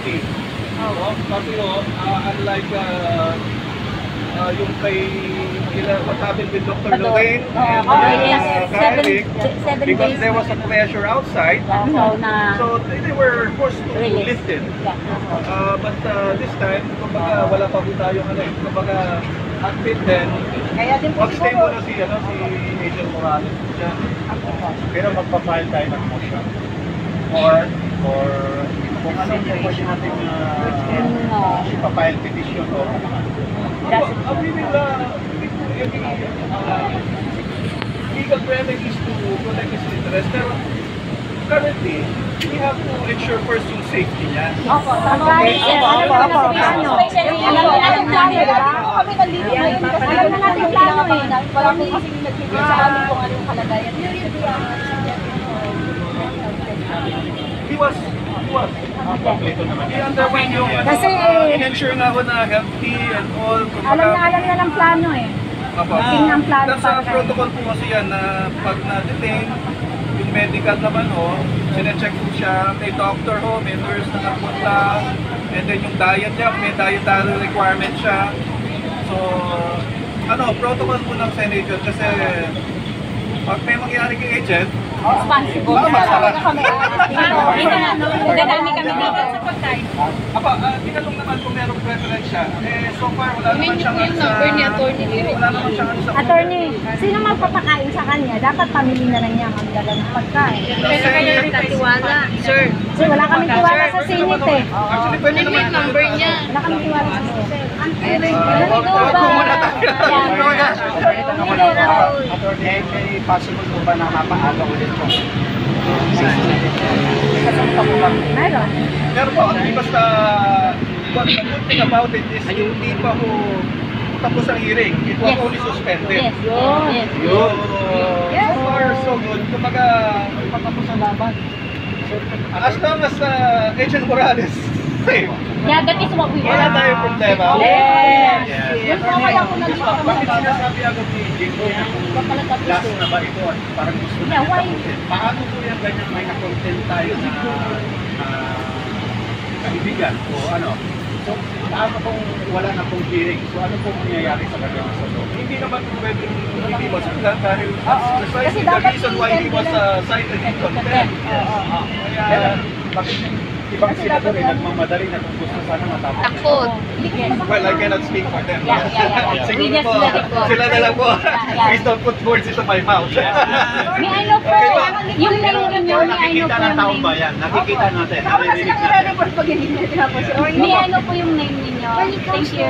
safety. No? Kasi unlike yung kay what happened with Dr. Lorraine and Kaelik, because there was a pressure outside, so they were forced to lift it. But this time, kumbaga wala pa po tayong kumbaga active din. Mag-stay muna si Agent Morales dyan. Pero magpa-file tayo ng motion. Or kung ano yung pwede natin ipapile petition o legal remedies to protect his interest. Pero currently, we have to ensure first yung safety niya. Opo, tama. Alam natin kami nandito ngayon kasi alam na natin yung plano eh. Walang may kasi nagbibigay sa amin kung ano yung kalagayan. He was underwent yung in-ensure nga ako na healthy and all. Alam na ng plano eh. Tingnan plano sa protocol po kasi yan na pag na-detain, yung medical naman sine-check po siya, may doctor may nurse na napunta, and then yung diet niya, may dietary requirement siya. So, protocol po ng Senate kasi pag may mangyari kay agent, responsible. Masarap. Dadami kami dito sa pagkain. Tinanong naman kung merong preference siya. So far, wala naman siyang Attorney, sino magpapakain sa kanya? Dapat pamili na lang niya magdala ng pagkain. Pero kayo rin katiwala, sir. Kasi wala kami tiwala sa Senate eh. Actually, pwede naman yung number niya. Wala kami tiwala sa Senate. May possible po ba na mapaaga ulit po? Meron. Pero po, basta the good thing about it is hindi pa tapos ang hearing. It was only suspended. Yes. So far, so good. Kumbaga, patapos ang laban. As long as Agent Morales safe. Yeah, that is what we want. Wala tayong problema. Yes. Bakit sinasabi agad ni Jingo last na ba ito at parang gusto na tapusin? Paano po yung ganyan may na-content tayo na kaibigan o ano? So, paano kung wala na pong hearing? So, ano pong mangyayari sa ganyan sa loob? Hindi naman pwedeng hindi masundan dahil that's the reason why he was cited in contempt. Kaya, bakit ibang senador nagmamadali na kung gusto sana matapos? Takot. Well, I cannot speak for them. Siguro We just po, let it go. sila na lang po. Please don't put words into my mouth. May I know po, yung name niyo, may I know Nakikita po ng yung taong name. bayan. Nakikita natin. Naririnig natin. May I know po yung name ninyo. Thank you.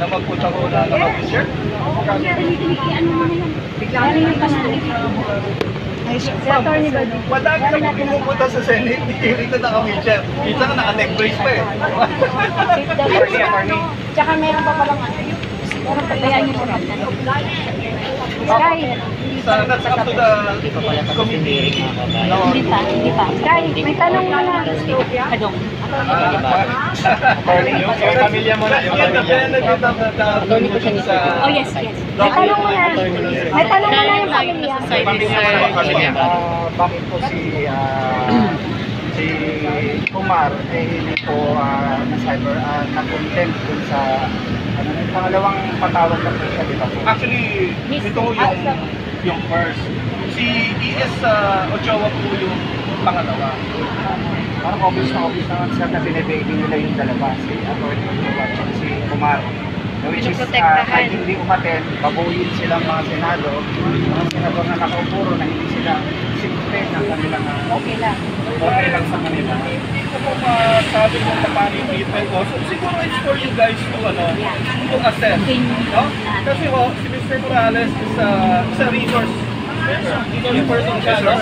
Na magpunta ko na mag-shirt. Madami na pumupunta sa Senate, hindi na naka-wheelchair. Minsan na naka-neck brace pa eh. Tsaka meron pa palang meron pa kaya niyo po Sky, That's up to the committee. hindi pa. Sky, may tanong mo na. Adong. Yung pamilya mo na. Yung pamilya. Oh yes. May tanong mo na. May tanong mo na yung pamilya. Bakit po si Kumar hindi po na-content dun sa pangalawang patawag na po siya, di ba po? Actually, ito yung first. Si E.S. Ochoa po yung pangalawa. Parang obvious naman siya na binibigay nila yung dalawa, si Atty. Ochoa at si Kumar. Which is, kahit hindi umaten, babuyin silang mga senado, mga senador na nakaupuro na hindi sila simple ng kanilang okay lang sa kanila. Hindi ko po masabi kung paano yung treatment ko. So, siguro it's for you guys to assess. No? Kasi si Mr. Morales is a resource person siya. No?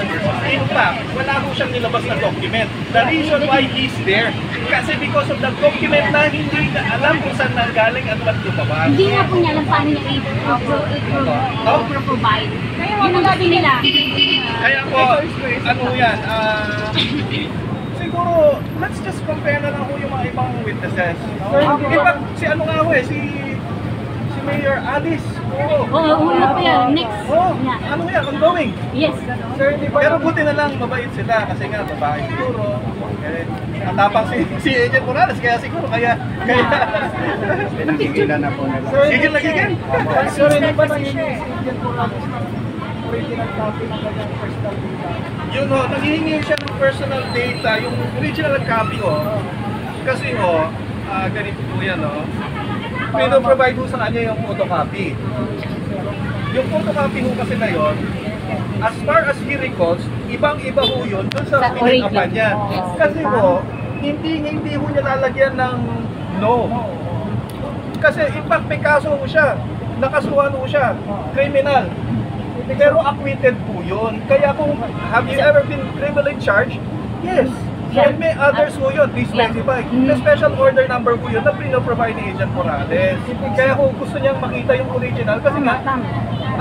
In fact, wala ko siyang nilabas na document. The reason why he's there, kasi because of the document na hindi na alam kung saan nanggaling at ba't lumabas. Hindi nga po niya alam paano niya i-provide. Yun ang gusto nila. Kaya po, ano yan, siguro, let's just compare na lang ho yung mga ibang witnesses. Iba, si ano nga ho si Mayor Alice. Una pa yan. Next. Ano yan, ongoing. Yes. Pero buti na lang mabait sila kasi nga babae siguro. Natapang si Agent Morales kaya siguro Pinagigilan na po nila. Gigil na gigil. Sir, hindi ba nangyayari si Agent Morales ng original copy ng kanyang personal data? Yun ho, nanghihingi siya ng personal data, yung original copy ho. Kasi ho, ganito po yan ho. Pino-provide ho sa kanya yung photocopy. Yung photocopy ho kasi na yun, as far as he recalls, ibang-iba ho yun dun sa pinag-apan niya. Kasi ho, hindi ho niya lalagyan ng no. Kasi in fact may kaso ho siya, nakasuhan ho siya, criminal. Pero acquitted po yun. Kaya kung have you ever been criminally charged? Yes. And may others po yun, please specify. May special order number po yun na pino-provide ni Agent Morales. Kaya kung gusto niyang makita yung original, kasi nga,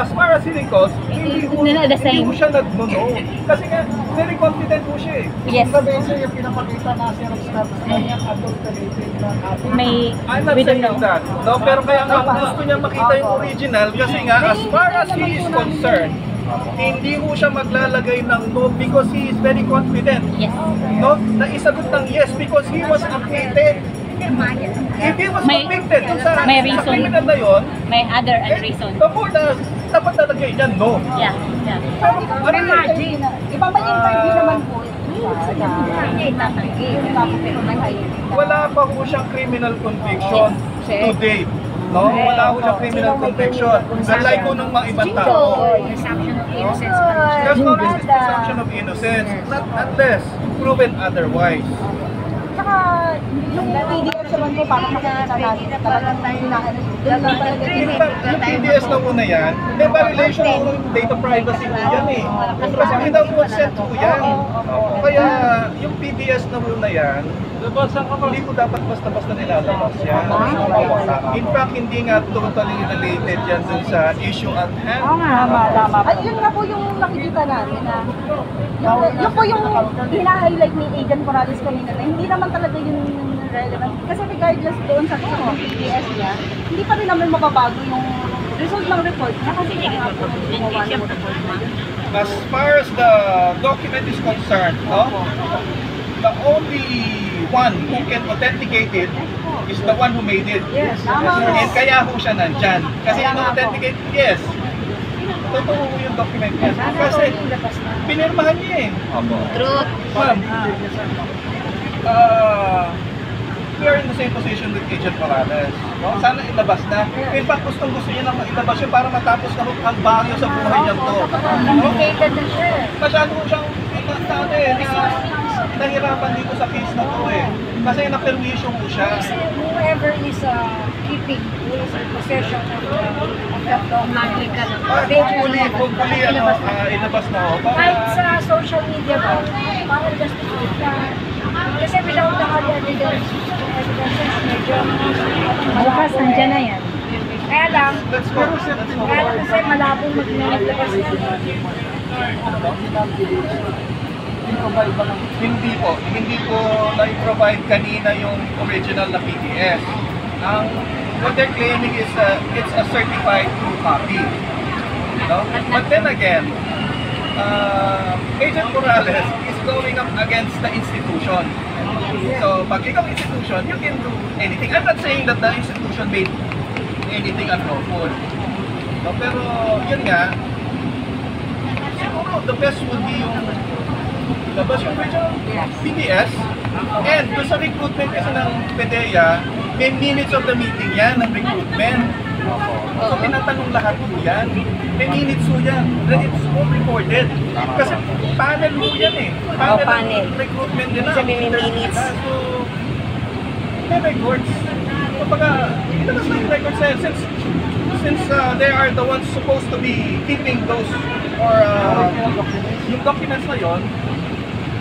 as far as he recalls, hindi po siya nag-no. Kasi nga, very confident po siya eh. Yes. Sabihin sir, yung pinapakita na siya nag-start sa kanyang adulterated na copy. I'm not saying that. No, pero kaya nga gusto niya makita yung original kasi nga, as far as he is concerned, hindi ho siya maglalagay ng no because he is very confident. Yes. No? Naisagot ng yes because he was acquitted. If he was convicted dun sa criminal na yun, May other reason. therefore, dapat nalagay niya no. Yeah. Pero ano yun? Ibang interview naman po. Wala pa ho siyang criminal conviction to date. No? Wala ho siyang criminal conviction. Unlike ko ng mga ibang tao. Presumption of innocence. There's no presumption of innocence. Not unless proven otherwise. Saka, yung PDF naman po, parang makikita natin talagang hinahanap. Doon lang talaga In fact, yung PDS na muna yan, may violation ng data privacy po yan eh. Kasi without consent po yan. Kaya yung PDS na muna yan, hindi ko dapat basta-basta nilalabas yan. In fact, hindi nga totally related yan dun sa issue at hand. Tama. At yun nga po yung nakikita natin na yun po yung hina-highlight ni Agent Morales kanina na hindi naman talaga yun relevant. Kasi regardless doon sa PDS niya, hindi pa rin naman mababago yung result ng report niya kasi nga po gumawa ng report niya. As far as the document is concerned, no, the only one who can authenticate it is the one who made it. Yes, tama. And kaya ho siya nandyan. Kasi yung authenticate, yes, totoo ho yung document niya. Kasi pinirmahan niya eh. Truth. Ma'am, we are in the same position with Agent Morales. No? Sana ilabas na. In fact, gusto niya na ilabas yun para matapos na ang bagyo sa buhay niya to. No? Masyado siyang nahirapan dito sa case na to eh. Kasi naperwisyo ko siya. Whoever is keeping, who is in possession of that document, Hopefully, ilabas na ako. kahit sa social media ba, para just kasi without the hard evidence, medyo Bukas, nandiyan na yan. kaya lang, Let's go. kaya lang kasi malabong maglabas yan. Hindi ko na-provide kanina yung original na PDS. What they're claiming is it's a certified true copy. No? But then again, Agent Morales is going up against the institution. So, pag ikaw institution, you can do anything. I'm not saying that the institution made anything unlawful. No, pero yun nga, siguro the best would be yung labas yung original PDS and doon sa recruitment kasi ng PDEA, may minutes of the meeting yan ng recruitment. So tinatanong lahat po yan. May minutes po yan. It's all recorded. Kasi panel po yan eh. Panel. Recruitment din na. May minutes. So, may records. Kapag ilabas na yung records since they are the ones supposed to be keeping those or yung documents na yon,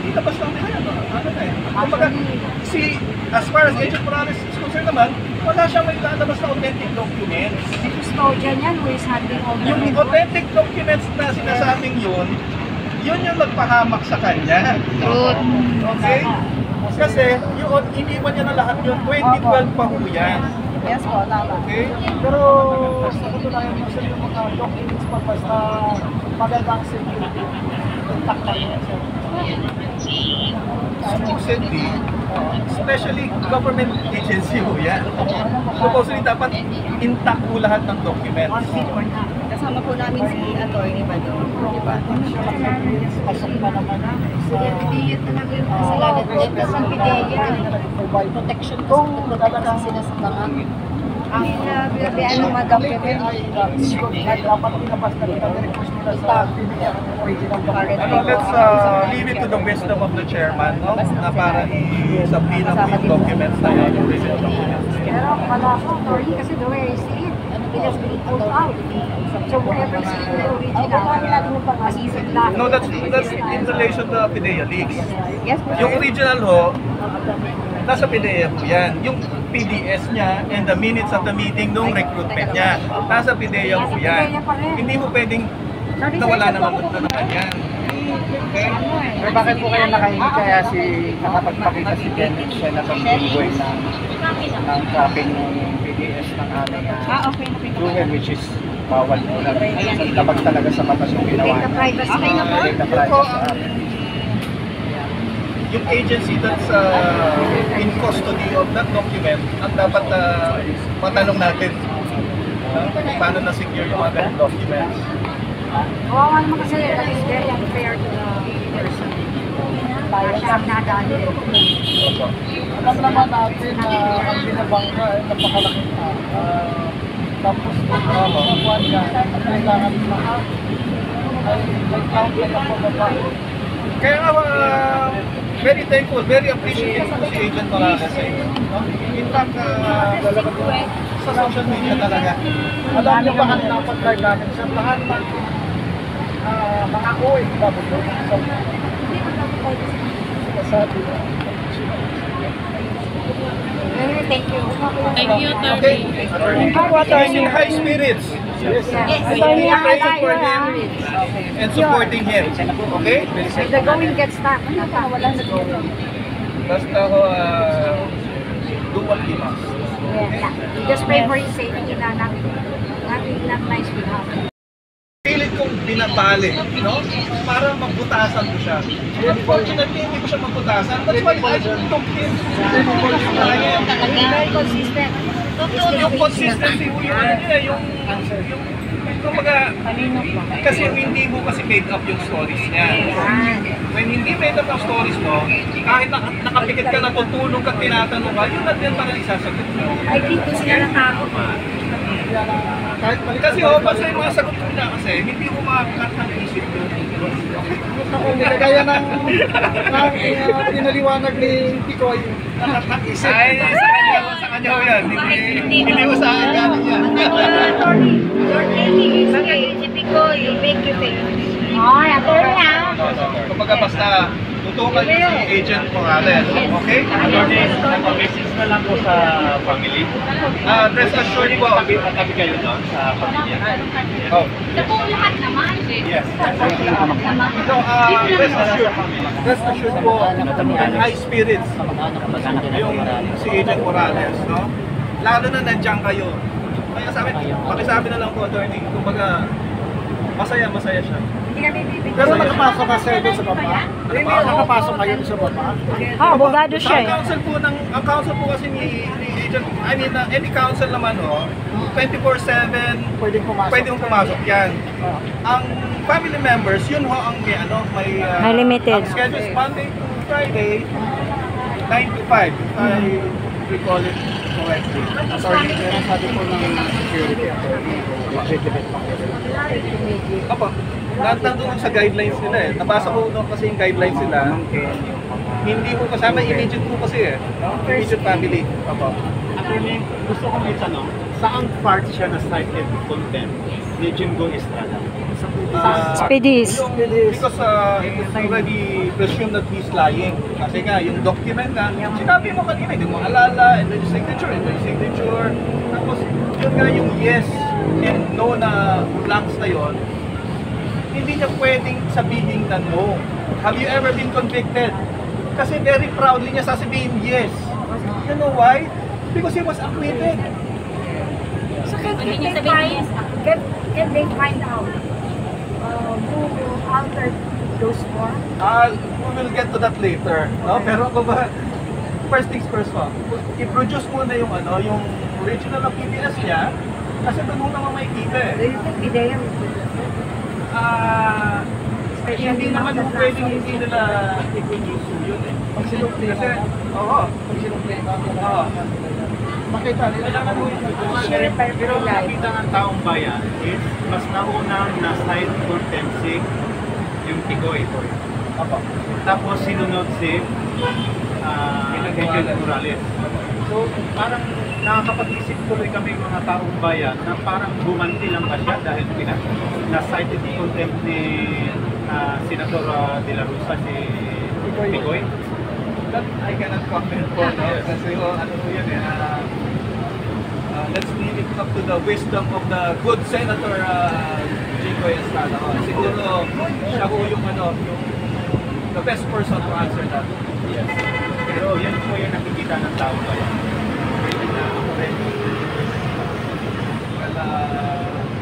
ilabas lang nila yan. Ano na eh. Kapag as far as Agent Morales is concerned naman, wala siyang may lalabas na authentic documents. Si custodian yan, who is handling all the Yung authentic documents na sinasabing yun yung nagpahamak sa kanya. Truth. Okay? Kasi yun, iniwan niya na lahat yun. 2012 pa ho yan. Yes po, tama. Okay? Pero sa katunayan mo sir, yung mga documents pa basta magandang security. Intact na yun sir. Supposedly, especially government agency ho yan. Supposedly dapat intact ho lahat ng documents. Kasama po namin si Atty. Bado. Di ba? Pasok pa naman sa Yun talaga yung kasalanan din. Kasi ang pideya. protection Kung talagang sila sa mga ang binabihan ng mga document. dapat pinabas na nila request nila sa original document. Let's leave it to the wisdom of the chairman, no? Na para i-subpoena po yung documents na yun, yung original documents. Pero wala ko, Tori, kasi the way I see it, it has been pulled out. So whoever is the original, masisip lahat. No, that's in relation to PIDEA leaks. Yes po. Yung original ho, nasa PIDEA po yan. Yung PDS niya and the minutes of the meeting nung recruitment niya, nasa PIDEA po yan. Hindi mo pwedeng nawala naman yan. Okay? Pero bakit po kayo nakahingi kaya nakapagpakita si Bennett siya na pag-invoice ng tracking ng PDS ng aming Google, which is bawal po lang. Labag talaga sa batas yung ginawa niya. Data privacy. Data privacy. Yung agency that's in custody of that document, ang dapat matanong natin paano na-secure yung mga ganung documents. Kawawa naman kasi that is very unfair to the person. Siya ang nadali. Alam naman natin na ang binabangka ay napakalaking tapos buwan ka at kailangan lahat ay may count na pababa. Kaya nga, very thankful, very appreciative po si Agent Morales. No? In fact, sa social media talaga. Alam niyo ba kanina pag-drive namin sa lahat ng mga OFW sa sabi Thank you. Thank you, Okay? He's in high spirits. yes, We are praying for him and supporting him. Okay? If the going gets tough, wala na dito. Basta ho, do what he must. Just pray for his safety na not nice with him. Pilit kong binabali, no? Para magbutasan ko siya. Unfortunately, hindi ko siya magbutasan. That's why I took him. Very consistent. Yung consistency mo yung ano niya, yung kumbaga, kasi hindi mo kasi made up yung stories niya. When hindi made up yung stories mo, kahit nakapikit ka na tutulong ka, tinatanong ka, yun natin para isasagot mo. I think kung sila lang ako. Kahit mali. Kasi basta yung mga sagot mo na kasi, hindi mo makakat ng isip mo. kaya ng pinaliwanag ni Picoy nakakisip. Ay, sa kanya ho yan. Hindi mo sa akin galing yan. Ay, attorney na. Kumbaga basta, tutukan niyo si Agent Morales. Okay? Message na lang po sa family. Rest assured po. Katabi kayo doon sa pamilya. Oh. lahat naman. Yes. So, rest assured po, high spirits yung si Agent Morales, no? Lalo na nandiyan kayo. Kaya pakisabi na lang po, attorney, kumbaga, masaya siya. Pero nakapasok ka sir doon sa baba? Nakapasok kayo doon sa baba? Abogado siya eh. Ang council po kasi ni Agent, I mean, any council naman ho, 24/7, Pwedeng pumasok. pwede mong pumasok yan. Ang family members, yun ho ang may limited. Ang schedule is Monday to Friday, 9 to 5. I recall it correctly. Sorry, pero sabi po ng security legitimate pa. Opo, nandun sa guidelines nila eh. Nabasa ko no, kasi yung guidelines nila. Hindi po kasama immediate po kasi eh. No? Immediate family. Opo. Attorney, gusto ko may tanong, saan part siya na cited contempt ni Jingo Estrada? Speedies. Because it is already presumed that he's lying. Kasi nga, yung document na, sinabi mo kanina, hindi mo alala, and then yung signature, Tapos, yun nga yung yes and no na blanks na yun, hindi niya pwedeng sabihin na no. Have you ever been convicted? Kasi very proudly niya sasabihin, yes. You know why? Because he was acquitted. So can they find out who altered those forms? We will get to that later. No? Pero ako ba, first things first pa, i-produce muna yung ano, yung original na PBS niya, kasi doon mo naman makikita eh. Do you think Bidea will do that? Hindi naman yung pwedeng hindi nila i-produce yun eh. Pag sinukli kasi, oo. Pag sinukli, oo. Makita nila. Kailangan mo pero ang nakita ng taong bayan is mas naunang na side contempt yung Tigoy. Apa. Tapos sinunod si Agent Morales. So parang nakakapag-isip tuloy kami mga taong bayan na parang bumanti lang ba siya dahil na-cited in contempt ni Senator De La Rosa si Tigoy. That I cannot comment po, no? Kasi ano po yun eh, let's leave it up to the wisdom of the good Senator Jinggoy Estrada. Siguro siya po yung ano, yung the best person to answer that. Yes. Pero yan po yung nakikita ng taong bayan. Well,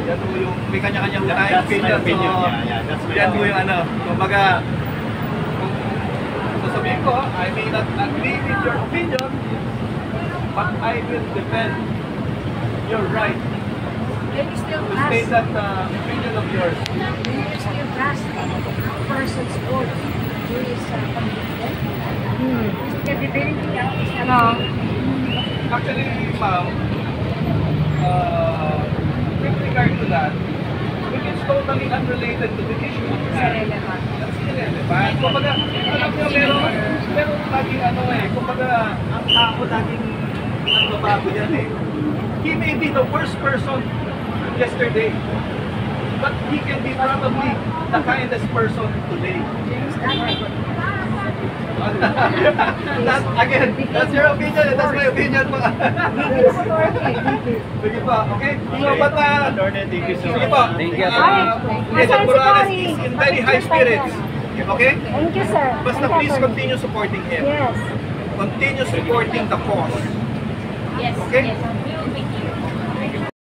yan po yung may kanya-kanyang That's my opinion. opinion. So, Yeah, that's my yan po opinion. yung ano, kumbaga, kung sasabihin ko, I may not agree with your opinion, but I will defend your right Can you still to trust? state that opinion of yours. Do you still trust a person's word during his conviction? Is the credibility is not Actually, ma'am, with regard to that, it is totally unrelated to the issue. relevant. That's irrelevant. Kumbaga, alam niyo, meron laging ano eh, kumbaga, ang tao laging nagbabago yan eh. He may be the worst person yesterday, but he can be probably the kindest person today. That, again, that's your opinion, that's my opinion po. Sige po, okay? So, but, Attorney, thank you so sige much. po. Thank you. Agent Morales is in very high spirits. Okay? Thank you, sir. Basta please continue supporting him. Yes. Continue supporting the cause. Yes. Okay? Yes.